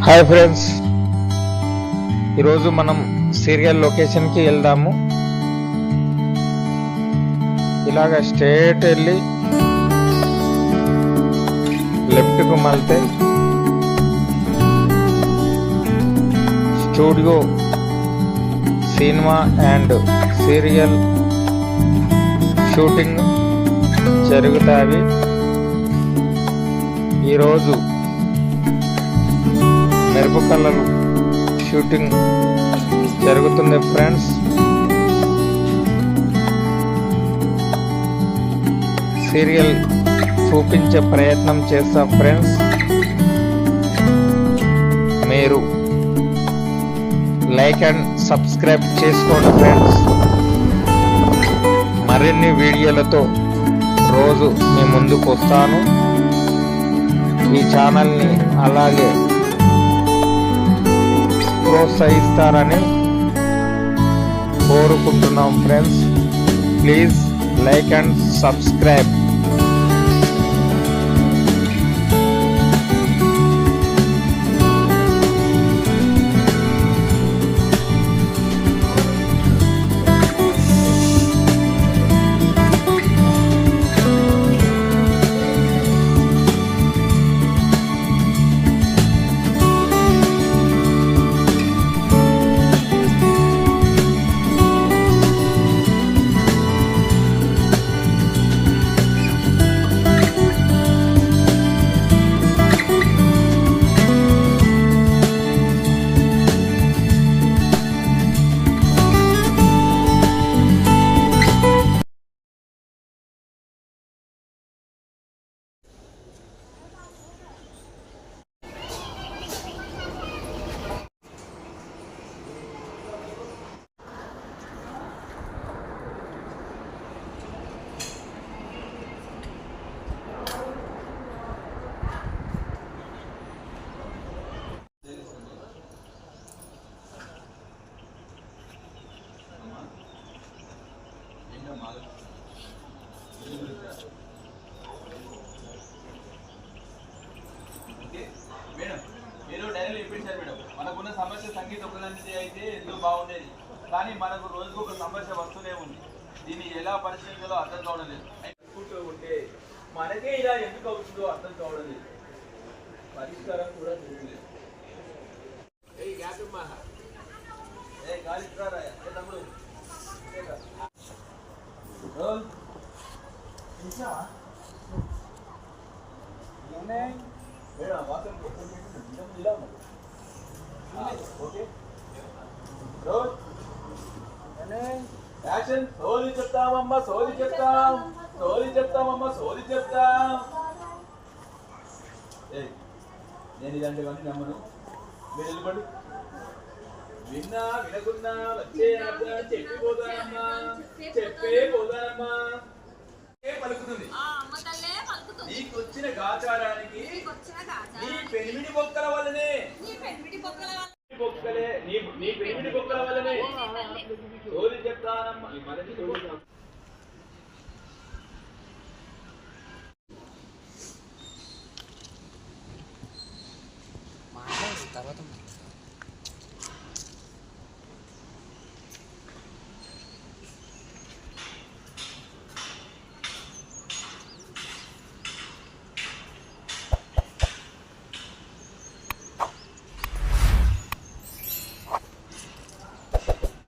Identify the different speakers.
Speaker 1: Hi friends, ఈరోజు మనం serial లొకేషన్కి వెళ్దాము. ఇలాగ స్ట్రేట్ వెళ్ళి లెఫ్ట్కు మళ్తే studio cinema and serial shooting జరుగుతాయి. ఈరోజు మెరుపు కళలు షూటింగ్ జరుగుతుంది ఫ్రెండ్స్. సీరియల్ చూపించే ప్రయత్నం చేస్తాం ఫ్రెండ్స్. మీరు లైక్ అండ్ సబ్స్క్రైబ్ చేసుకోండి ఫ్రెండ్స్. మరిన్ని వీడియోలతో రోజు మీ ముందుకు వస్తాను. ఈ ఛానల్ని అలాగే ప్రోత్సహిస్తారని కోరుకుంటున్నాం friends. Please like and subscribe.
Speaker 2: Madam మీరు డైరీలో ఇప్పించారు మేడం. మనకున్న సమస్య సంగీత ఒకదానికి అయితే ఎందుకు బాగుండేది, కానీ మనకు రోజుకు ఒక సమస్య వస్తూనే ఉంది. దీన్ని ఎలా పరిశీలించాలో అర్థం కావడం లేదు. అనుకుంటూ ఉంటే మనకే ఇలా ఎందుకు అవుతుందో అర్థం కావడం లేదు. పరిష్కారం కూడా తెలియలేదు. గాలి తమ్ముడు సోది చెప్తామమ్మా, సోది చెప్తాం, సోది చెప్తామమ్మా, సోది చెప్తాం. నేను ఇలాంటివన్నీ నమ్మను. మీరు వెళ్ళిపోండి. విన్నా వినకున్నా వచ్చే చెప్పిపోతానమ్మా, చెప్పే పోతానమ్మా పలుకుతుంది. నీకు వచ్చిన గాచారానికి నీ పెనిమిడి బొక్కల వల్లనే, నీ పెనిమిడి బొక్కల వల్లనే సోది చెప్తానమ్మా. ఈ మనకి
Speaker 3: తర్వాత